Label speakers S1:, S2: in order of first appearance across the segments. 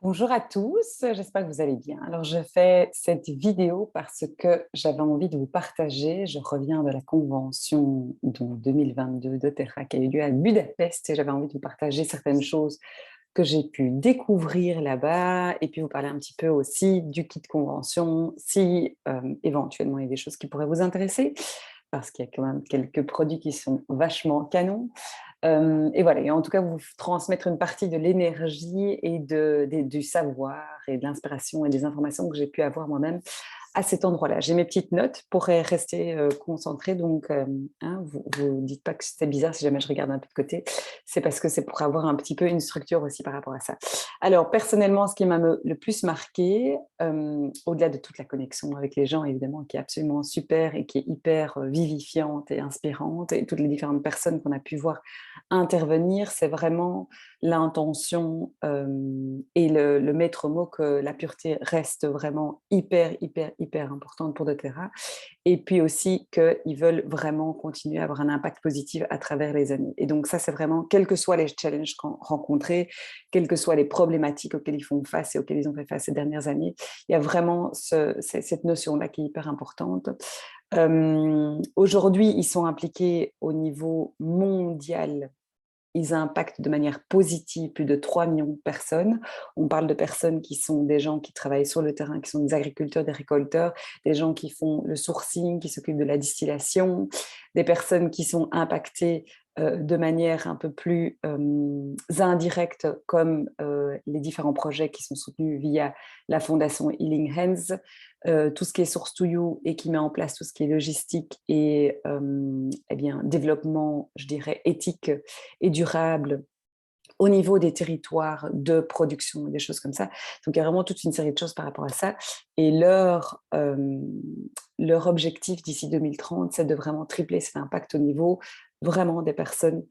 S1: Bonjour à tous, j'espère que vous allez bien. Alors, je fais cette vidéo parce que j'avais envie de vous partager. Je reviens de la convention 2022 d'Otera qui a eu lieu à Budapest et j'avais envie de vous partager certaines choses que j'ai pu découvrir là-bas et puis vous parler un petit peu aussi du kit convention si éventuellement il y a des choses qui pourraient vous intéresser parce qu'il y a quand même quelques produits qui sont vachement canons. Et voilà, et en tout cas, vous transmettre une partie de l'énergie et du savoir et de l'inspiration et des informations que j'ai pu avoir moi-même à cet endroit-là. J'ai mes petites notes pour rester concentrée, donc hein, vous dites pas que c'était bizarre si jamais je regarde un peu de côté, c'est parce que c'est pour avoir un petit peu une structure aussi par rapport à ça. Alors, personnellement, ce qui m'a le plus marqué, au-delà de toute la connexion avec les gens, évidemment, qui est absolument super et qui est hyper vivifiante et inspirante, et toutes les différentes personnes qu'on a pu voir intervenir, c'est vraiment l'intention et le maître mot que la pureté reste vraiment hyper, hyper, hyper importante pour doTERRA. Et puis aussi qu'ils veulent vraiment continuer à avoir un impact positif à travers les années. Et donc ça, c'est vraiment, quels que soient les challenges rencontrés, quelles que soient les problématiques auxquelles ils font face et auxquelles ils ont fait face ces dernières années, il y a vraiment cette notion-là qui est hyper importante. Aujourd'hui, ils sont impliqués au niveau mondial. Ils impactent de manière positive plus de 3 millions de personnes. On parle de personnes qui sont des gens qui travaillent sur le terrain, qui sont des agriculteurs, des récolteurs, des gens qui font le sourcing, qui s'occupent de la distillation, des personnes qui sont impactées de manière un peu plus indirecte, comme les différents projets qui sont soutenus via la fondation Healing Hands, tout ce qui est Source to You et qui met en place tout ce qui est logistique et eh bien, développement, je dirais, éthique et durable au niveau des territoires de production, des choses comme ça. Donc, il y a vraiment toute une série de choses par rapport à ça. Et leur objectif d'ici 2030, c'est de vraiment tripler cet impact au niveau vraiment des personnes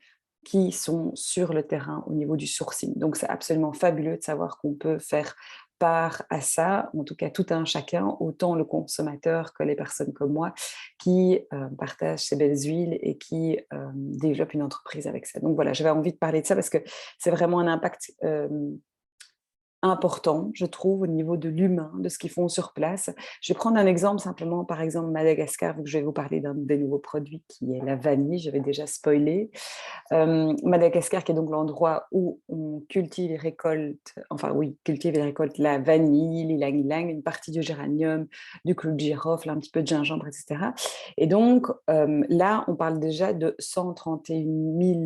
S1: qui sont sur le terrain au niveau du sourcing. Donc, c'est absolument fabuleux de savoir qu'on peut faire part à ça, en tout cas tout un chacun, autant le consommateur que les personnes comme moi, qui partagent ces belles huiles et qui développent une entreprise avec ça. Donc voilà, j'avais envie de parler de ça parce que c'est vraiment un impact important, je trouve, au niveau de l'humain, de ce qu'ils font sur place. Je vais prendre un exemple simplement, par exemple Madagascar, vu que je vais vous parler d'un des nouveaux produits qui est la vanille, je vais déjà spoiler. Madagascar, qui est donc l'endroit où on cultive et récolte, enfin oui, cultive et récolte la vanille, l'ilang-ilang, une partie du géranium, du clou de girofle, un petit peu de gingembre, etc. Et donc là, on parle déjà de 131 000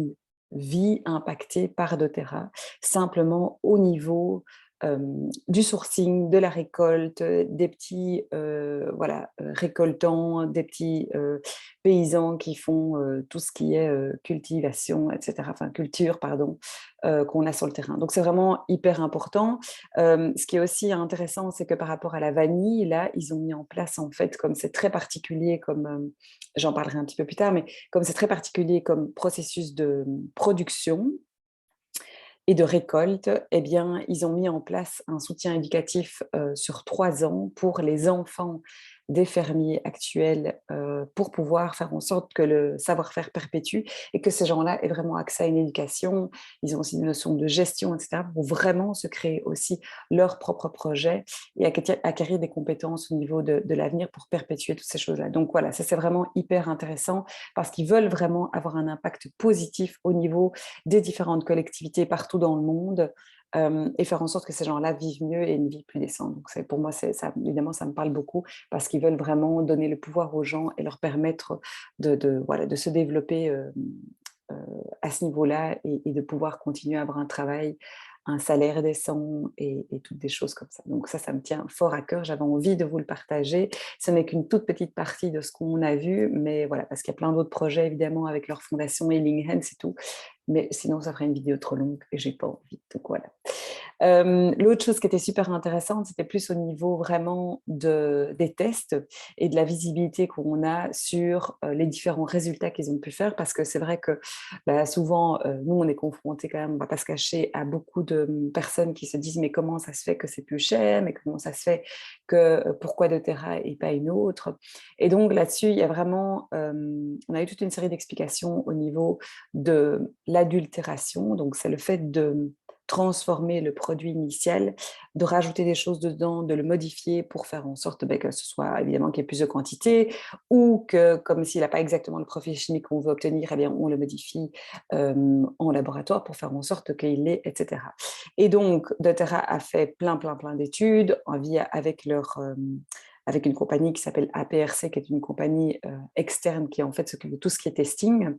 S1: vies impactées par doTERRA, simplement au niveau du sourcing, de la récolte, des petits voilà, récoltants, des petits paysans qui font tout ce qui est cultivation, etc., enfin culture, pardon, qu'on a sur le terrain. Donc c'est vraiment hyper important. Ce qui est aussi intéressant, c'est que par rapport à la vanille, là, ils ont mis en place, en fait, comme c'est très particulier, comme j'en parlerai un petit peu plus tard, mais comme c'est très particulier comme processus de production, et de récolte, eh bien, ils ont mis en place un soutien éducatif sur 3 ans pour les enfants des fermiers actuels pour pouvoir faire en sorte que le savoir-faire perpétue et que ces gens-là aient vraiment accès à une éducation. Ils ont aussi une notion de gestion, etc., pour vraiment se créer aussi leur propre projet et acquérir des compétences au niveau de l'avenir pour perpétuer toutes ces choses-là. Donc voilà, ça c'est vraiment hyper intéressant parce qu'ils veulent vraiment avoir un impact positif au niveau des différentes collectivités partout dans le monde et faire en sorte que ces gens-là vivent mieux et une vie plus décente. Donc pour moi, ça, évidemment, ça me parle beaucoup parce qu'ils veulent vraiment donner le pouvoir aux gens et leur permettre voilà, de se développer euh, à ce niveau-là et de pouvoir continuer à avoir un travail, un salaire décent et toutes des choses comme ça. Donc ça me tient fort à cœur. J'avais envie de vous le partager. Ce n'est qu'une toute petite partie de ce qu'on a vu, mais voilà, parce qu'il y a plein d'autres projets, évidemment, avec leur fondation Healing Hands et tout. Mais sinon, ça ferait une vidéo trop longue et j'ai pas envie. Donc voilà. L'autre chose qui était super intéressante, c'était plus au niveau vraiment des tests et de la visibilité qu'on a sur les différents résultats qu'ils ont pu faire, parce que c'est vrai que bah, souvent, nous, on est confrontés quand même, on ne va pas se cacher, à beaucoup de personnes qui se disent mais comment ça se fait que c'est plus cher, mais comment ça se fait que pourquoi doTERRA et pas une autre. Et donc là-dessus, il y a vraiment, on a eu toute une série d'explications au niveau de l'adultération, donc c'est le fait de transformer le produit initial, de rajouter des choses dedans, de le modifier pour faire en sorte que ce soit évidemment qu'il y ait plus de quantité, ou que, comme s'il n'a pas exactement le profil chimique qu'on veut obtenir, eh bien, on le modifie en laboratoire pour faire en sorte qu'il l'ait, etc. Et donc, doTERRA a fait plein d'études avec une compagnie qui s'appelle APRC, qui est une compagnie externe qui en fait s'occupe de tout ce qui est testing.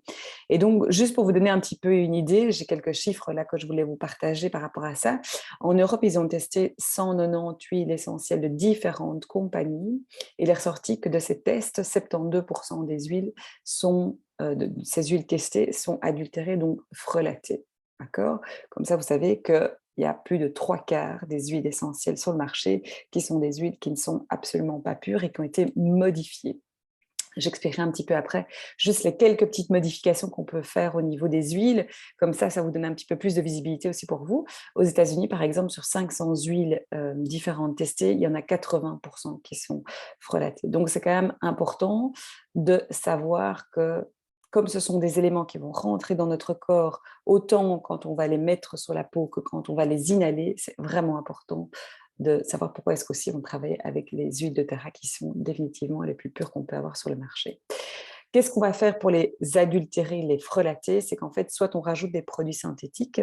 S1: Et donc, juste pour vous donner un petit peu une idée, j'ai quelques chiffres là que je voulais vous partager par rapport à ça. En Europe, ils ont testé 198 huiles essentielles de différentes compagnies. Il est ressorti que de ces tests, 72% des huiles ces huiles testées sont adultérées, donc frelatées. D'accord? Comme ça, vous savez qu'il y a plus de 3/4 des huiles essentielles sur le marché qui sont des huiles qui ne sont absolument pas pures et qui ont été modifiées. J'expliquerai un petit peu après juste les quelques petites modifications qu'on peut faire au niveau des huiles. Comme ça vous donne un petit peu plus de visibilité aussi pour vous. Aux États-Unis, par exemple, sur 500 huiles différentes testées, il y en a 80% qui sont frelatées. Donc, c'est quand même important de savoir que comme ce sont des éléments qui vont rentrer dans notre corps, autant quand on va les mettre sur la peau que quand on va les inhaler, c'est vraiment important de savoir pourquoi est-ce qu'aussi on travaille avec les huiles doTERRA qui sont définitivement les plus pures qu'on peut avoir sur le marché. Qu'est-ce qu'on va faire pour les adultérer, les frelater? C'est qu'en fait, soit on rajoute des produits synthétiques,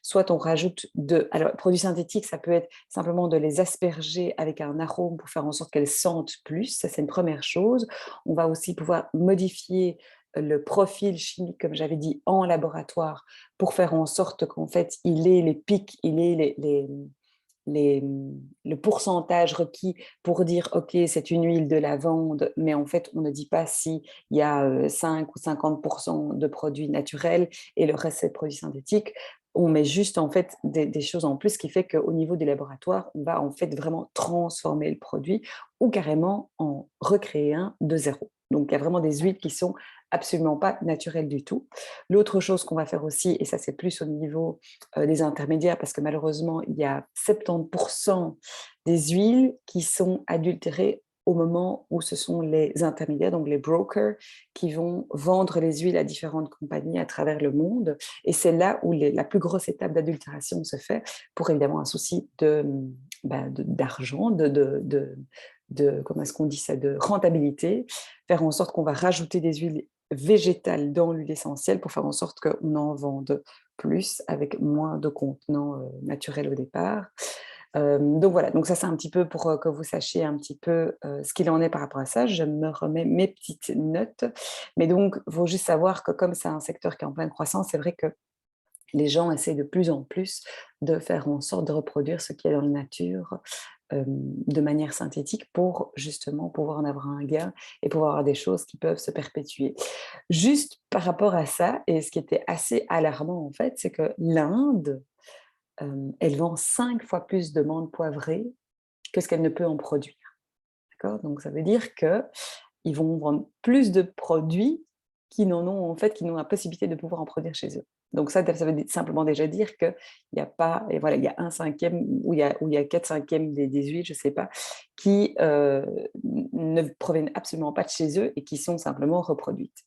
S1: soit on rajoute Alors, produits synthétiques, ça peut être simplement de les asperger avec un arôme pour faire en sorte qu'elles sentent plus. Ça, c'est une première chose. On va aussi pouvoir modifier le profil chimique, comme j'avais dit, en laboratoire pour faire en sorte qu'en fait, il ait les pics, il ait le pourcentage requis pour dire ok c'est une huile de lavande, mais en fait on ne dit pas s'il y a 5 ou 50% de produits naturels et le reste c'est de produits synthétiques. On met juste en fait des choses en plus, ce qui fait qu'au niveau du laboratoire on va en fait vraiment transformer le produit ou carrément en recréer un de zéro. Donc il y a vraiment des huiles qui sont absolument pas naturelles du tout. L'autre chose qu'on va faire aussi, et ça c'est plus au niveau des intermédiaires, parce que malheureusement, il y a 70% des huiles qui sont adultérées au moment où ce sont les intermédiaires, donc les brokers, qui vont vendre les huiles à différentes compagnies à travers le monde. Et c'est là où la plus grosse étape d'adultération se fait, pour évidemment un souci d'argent, comment est-ce qu'on dit ça, de rentabilité, faire en sorte qu'on va rajouter des huiles végétales dans l'huile essentielle pour faire en sorte qu'on en vende plus avec moins de contenants naturels au départ. Donc voilà, donc ça c'est un petit peu pour que vous sachiez un petit peu ce qu'il en est par rapport à ça. Je me remets mes petites notes. Mais donc, il faut juste savoir que comme c'est un secteur qui est en pleine croissance, c'est vrai que les gens essaient de plus en plus de faire en sorte de reproduire ce qui est dans la nature de manière synthétique pour justement pouvoir en avoir un gain et pouvoir avoir des choses qui peuvent se perpétuer. Juste par rapport à ça, et ce qui était assez alarmant en fait, c'est que l'Inde, elle vend 5 fois plus de menthe poivrée que ce qu'elle ne peut en produire. D'accord? Donc ça veut dire qu'ils vont vendre plus de produits qui n'en ont en fait, qui n'ont la possibilité de pouvoir en produire chez eux. Donc ça veut simplement déjà dire qu'il n'y a pas, et voilà, il y a un cinquième ou il y a 4/5 des huiles, je ne sais pas, qui ne proviennent absolument pas de chez eux et qui sont simplement reproduites.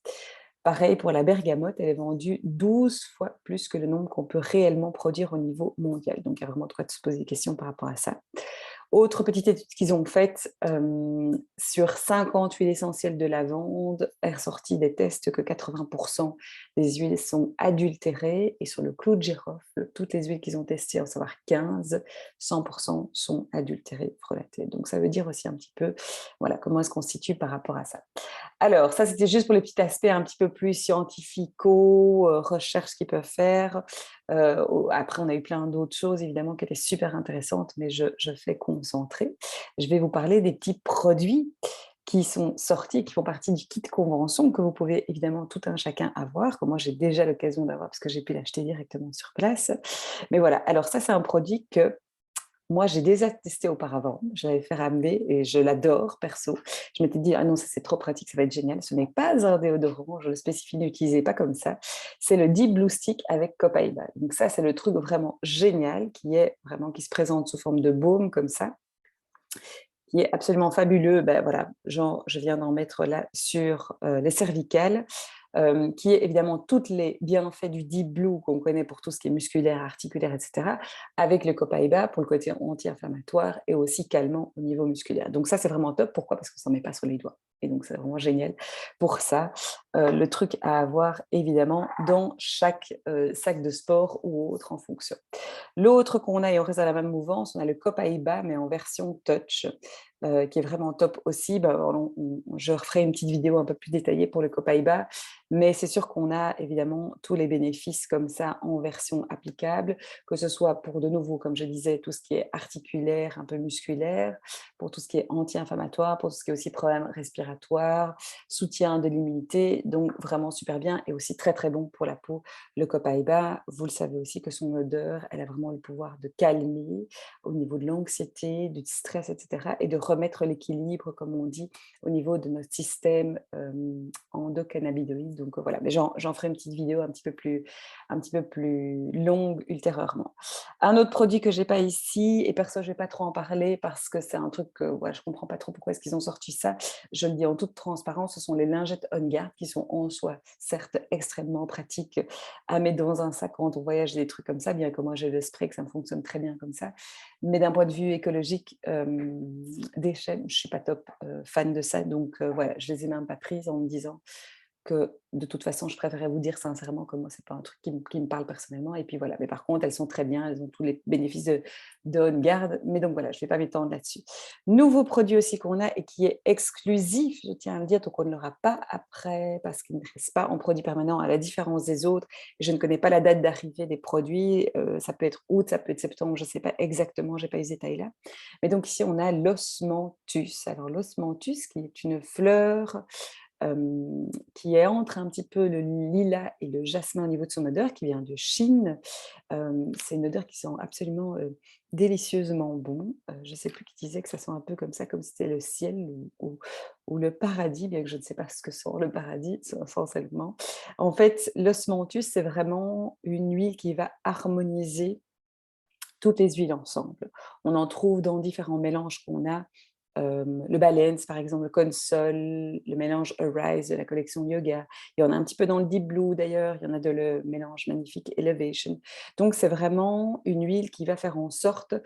S1: Pareil pour la bergamote, elle est vendue 12 fois plus que le nombre qu'on peut réellement produire au niveau mondial. Donc il y a vraiment de quoi se poser des questions par rapport à ça. Autre petite étude qu'ils ont faite, sur 50 huiles essentielles de lavande, est ressorti des tests que 80% des huiles sont adultérées. Et sur le clou de girofle, toutes les huiles qu'ils ont testées, à savoir 15, 100% sont adultérées, frelatées. Donc ça veut dire aussi un petit peu voilà, comment est-ce qu'on se situe par rapport à ça. Alors, ça, c'était juste pour les petits aspects un petit peu plus scientifico, recherches qu'ils peuvent faire. Après, on a eu plein d'autres choses, évidemment, qui étaient super intéressantes, mais je fais concentrer. Je vais vous parler des petits produits qui sont sortis, qui font partie du kit convention, que vous pouvez évidemment tout un chacun avoir, que moi j'ai déjà l'occasion d'avoir parce que j'ai pu l'acheter directement sur place. Mais voilà, alors ça, c'est un produit que moi, j'ai déjà testé auparavant. Je l'avais fait ramener et je l'adore, perso. Je m'étais dit: «Ah non, ça, c'est trop pratique, ça va être génial». Ce n'est pas un déodorant, je le spécifie, n'utilisez pas comme ça. C'est le Deep Blue Stick avec Copaiba. Donc ça, c'est le truc vraiment génial qui se présente sous forme de baume comme ça, qui est absolument fabuleux. Ben voilà, genre, je viens d'en mettre là sur les cervicales. qui est évidemment tous les bienfaits du Deep Blue qu'on connaît pour tout ce qui est musculaire, articulaire, etc., avec le copaiba pour le côté anti-inflammatoire et aussi calmant au niveau musculaire. Donc ça, c'est vraiment top. Pourquoi? Parce qu'on ne s'en met pas sur les doigts. Et donc, c'est vraiment génial pour ça. Le truc à avoir, évidemment, dans chaque sac de sport ou autre en fonction. L'autre qu'on a, et on reste dans la même mouvance, on a le Copaiba, mais en version touch, qui est vraiment top aussi. Bah, je referai une petite vidéo un peu plus détaillée pour le Copaiba, mais c'est sûr qu'on a évidemment tous les bénéfices comme ça en version applicable, que ce soit pour, de nouveau, comme je disais, tout ce qui est articulaire, un peu musculaire, pour tout ce qui est anti-inflammatoire, pour tout ce qui est aussi problème respiratoire, soutien de l'immunité, donc vraiment super bien et aussi très très bon pour la peau. Le Copaiba, vous le savez aussi que son odeur, elle a vraiment le pouvoir de calmer au niveau de l'anxiété, du stress, etc. et de remettre l'équilibre, comme on dit, au niveau de notre système endocannabinoïde. Donc voilà, mais j'en ferai une petite vidéo un petit peu plus longue ultérieurement. Un autre produit que j'ai pas ici, et perso, je vais pas trop en parler parce que c'est un truc que je comprends pas trop pourquoi est-ce qu'ils ont sorti ça. Je le dis en toute transparence, ce sont les lingettes On Guard qui sont en soi, certes, extrêmement pratiques à mettre dans un sac quand on voyage, des trucs comme ça, bien que moi j'ai le spray, que ça me fonctionne très bien comme ça. Mais d'un point de vue écologique, déchets, je ne suis pas top fan de ça. Donc voilà, je les ai même pas prises en me disant que de toute façon, je préférais vous dire sincèrement que moi, ce n'est pas un truc qui me parle personnellement. Et puis voilà, mais par contre, elles sont très bien, elles ont tous les bénéfices de On Guard. Mais donc voilà, je ne vais pas m'étendre là-dessus. Nouveau produit aussi qu'on a et qui est exclusif, je tiens à le dire, donc on ne l'aura pas après parce qu'il ne reste pas en produit permanent à la différence des autres. Je ne connais pas la date d'arrivée des produits. Ça peut être août, ça peut être septembre, je ne sais pas exactement, je n'ai pas eu ce détail-là. Mais donc ici, on a l'osmanthus. Alors l'osmanthus, qui est une fleur qui est entre un petit peu le lilas et le jasmin au niveau de son odeur, qui vient de Chine. C'est une odeur qui sent absolument délicieusement bon. Je ne sais plus qui disait que ça sent un peu comme ça, comme si c'était le ciel ou le paradis, bien que je ne sais pas ce que sent le paradis, essentiellement. En fait, l'osmanthus, c'est vraiment une huile qui va harmoniser toutes les huiles ensemble. On en trouve dans différents mélanges qu'on a. Le Balance, par exemple, le Console, le mélange Arise de la collection Yoga. Il y en a un petit peu dans le Deep Blue d'ailleurs, il y en a de le mélange magnifique Elevation. Donc c'est vraiment une huile qui va faire en sorte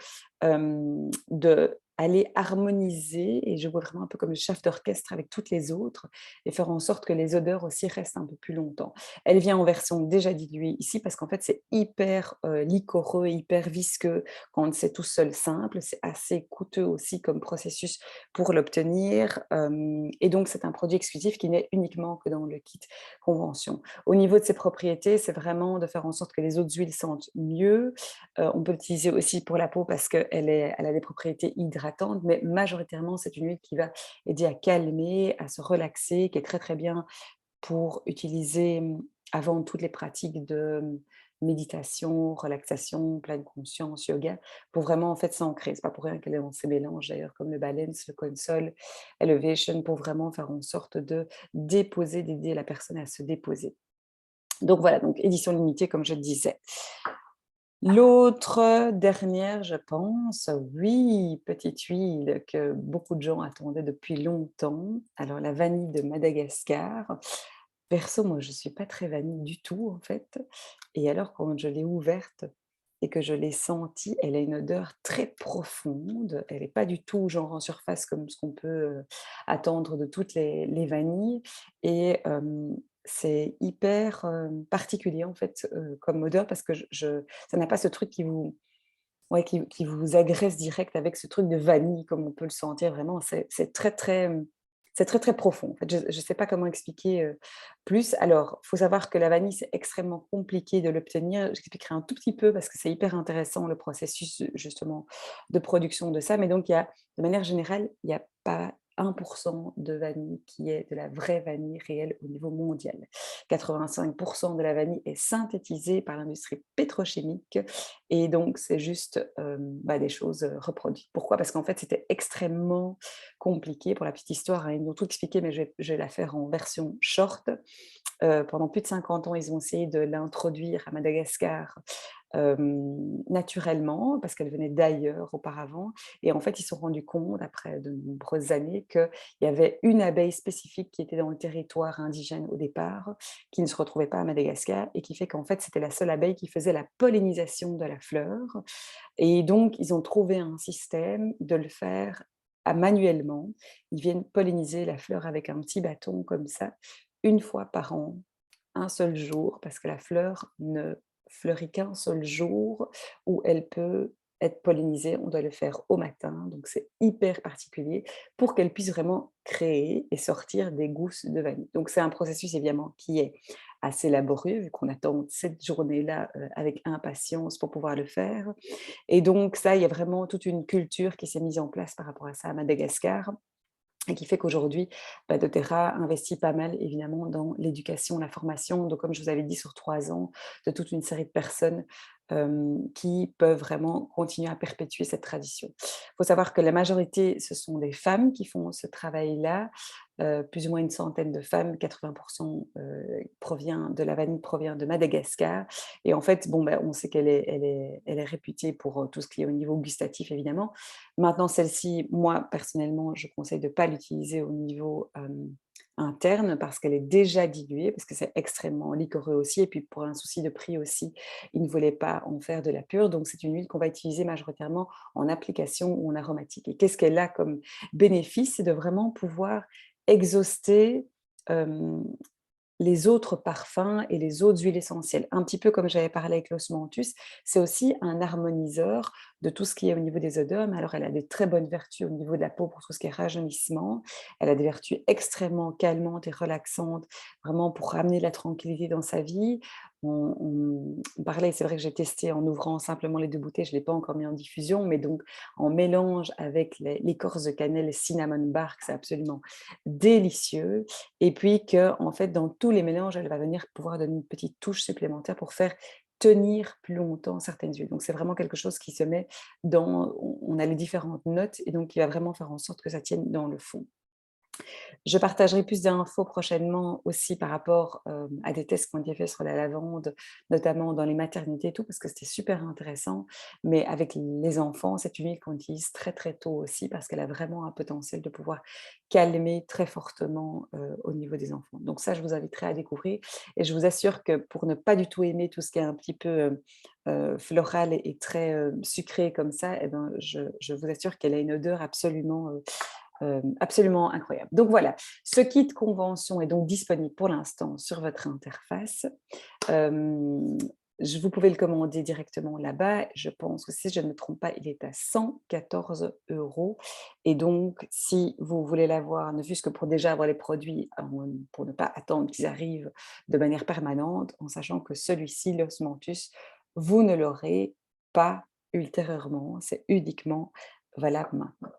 S1: de aller harmoniser, et je vois vraiment un peu comme le chef d'orchestre avec toutes les autres, et faire en sorte que les odeurs aussi restent un peu plus longtemps. Elle vient en version déjà diluée ici parce qu'en fait c'est hyper liquoreux, hyper visqueux quand c'est tout seul simple, c'est assez coûteux aussi comme processus pour l'obtenir, et donc c'est un produit exclusif qui n'est uniquement que dans le kit convention. Au niveau de ses propriétés, c'est vraiment de faire en sorte que les autres huiles sentent mieux. On peut l'utiliser aussi pour la peau parce qu'elle a des propriétés hydratantes, mais majoritairement c'est une huile qui va aider à calmer, à se relaxer, qui est très très bien pour utiliser avant toutes les pratiques de méditation, relaxation, pleine conscience, yoga, pour vraiment en fait s'ancrer. C'est pas pour rien qu'elle est dans ces mélanges d'ailleurs, comme le Balance, le Console, Elevation, pour vraiment faire en sorte de déposer, d'aider la personne à se déposer. Donc voilà, donc édition limitée comme je le disais. L'autre dernière, je pense, oui, petite huile que beaucoup de gens attendaient depuis longtemps. Alors la vanille de Madagascar. Perso, moi, je suis pas très vanille du tout, en fait. Et alors, quand je l'ai ouverte et que je l'ai sentie, elle a une odeur très profonde. Elle est pas du tout genre en surface comme ce qu'on peut, attendre de toutes les vanilles, et c'est hyper, particulier, en fait, comme odeur parce que ça n'a pas ce truc qui vous ouais, qui vous agresse direct avec ce truc de vanille comme on peut le sentir vraiment. C'est très, très, c'est très, très profond. En fait, je ne sais pas comment expliquer, plus. Alors, il faut savoir que la vanille, c'est extrêmement compliqué de l'obtenir. J'expliquerai un tout petit peu parce que c'est hyper intéressant le processus, justement de production de ça. Mais donc il y a de manière générale, il y a pas 1% de vanille qui est de la vraie vanille réelle au niveau mondial. 85% de la vanille est synthétisée par l'industrie pétrochimique, et donc c'est juste, des choses, reproduites. Pourquoi? Parce qu'en fait, c'était extrêmement compliqué. Pour la petite histoire, hein, ils m'ont tout expliqué, mais je vais la faire en version short. Pendant plus de 50 ans, ils ont essayé de l'introduire à Madagascar, naturellement, parce qu'elle venait d'ailleurs auparavant et en fait, ils se sont rendus compte, après de nombreuses années, qu'il y avait une abeille spécifique qui était dans le territoire indigène au départ, qui ne se retrouvait pas à Madagascar et qui fait qu'en fait, c'était la seule abeille qui faisait la pollinisation de la fleur et donc ils ont trouvé un système de le faire manuellement. Ils viennent polliniser la fleur avec un petit bâton comme ça, une fois par an, un seul jour, parce que la fleur ne fleurit qu'un seul jour où elle peut être pollinisée. On doit le faire au matin, donc c'est hyper particulier pour qu'elle puisse vraiment créer et sortir des gousses de vanille. Donc c'est un processus évidemment qui est assez laborieux vu qu'on attend cette journée-là, avec impatience pour pouvoir le faire et donc ça, il y a vraiment toute une culture qui s'est mise en place par rapport à ça à Madagascar et qui fait qu'aujourd'hui, doTERRA investit pas mal évidemment dans l'éducation, la formation, donc comme je vous avais dit sur 3 ans, de toute une série de personnes, qui peuvent vraiment continuer à perpétuer cette tradition. Il faut savoir que la majorité, ce sont des femmes qui font ce travail-là, plus ou moins une centaine de femmes, 80 provient de la vanille provient de Madagascar et en fait, bon, on sait qu'elle est réputée pour, tout ce qui est au niveau gustatif évidemment. Maintenant celle-ci, moi personnellement, je conseille de ne pas l'utiliser au niveau, interne parce qu'elle est déjà diluée, parce que c'est extrêmement liquoreux aussi et puis pour un souci de prix aussi, ils ne voulaient pas en faire de la pure. Donc c'est une huile qu'on va utiliser majoritairement en application ou en aromatique et qu'est-ce qu'elle a comme bénéfice? C'est de vraiment pouvoir exhauster, hem, les autres parfums et les autres huiles essentielles. Un petit peu comme j'avais parlé avec l'osmanthus, c'est aussi un harmoniseur de tout ce qui est au niveau des odeurs, mais alors elle a des très bonnes vertus au niveau de la peau pour tout ce qui est rajeunissement. Elle a des vertus extrêmement calmantes et relaxantes, vraiment pour ramener la tranquillité dans sa vie. On parlait, c'est vrai que j'ai testé en ouvrant simplement les 2 bouteilles, je ne l'ai pas encore mis en diffusion, mais donc en mélange avec l'écorce de cannelle cinnamon bark, c'est absolument délicieux et puis que en fait, dans tous les mélanges, elle va venir pouvoir donner une petite touche supplémentaire pour faire tenir plus longtemps certaines huiles. Donc c'est vraiment quelque chose qui se met dans on a les différentes notes et donc qui va vraiment faire en sorte que ça tienne dans le fond. Je partagerai plus d'infos prochainement aussi par rapport, à des tests qui ont été faits sur la lavande, notamment dans les maternités et tout, parce que c'était super intéressant. Mais avec les enfants, c'est une huile qu'on utilise très, très tôt aussi parce qu'elle a vraiment un potentiel de pouvoir calmer très fortement, au niveau des enfants. Donc ça, je vous inviterai à découvrir et je vous assure que pour ne pas du tout aimer tout ce qui est un petit peu, floral et très, sucré comme ça et ben, je vous assure qu'elle a une odeur absolument, absolument incroyable. Donc voilà, ce kit convention est donc disponible pour l'instant sur votre interface. Hem, vous pouvez le commander directement là-bas. Je pense que si je ne me trompe pas, il est à 114 € et donc si vous voulez l'avoir, ne fût-ce que pour déjà avoir les produits, pour ne pas attendre qu'ils arrivent de manière permanente, en sachant que celui-ci, l'osmanthus, vous ne l'aurez pas ultérieurement, c'est uniquement valable maintenant.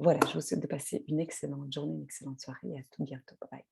S1: Voilà, je vous souhaite de passer une excellente journée, une excellente soirée et à tout bientôt. Bye bye.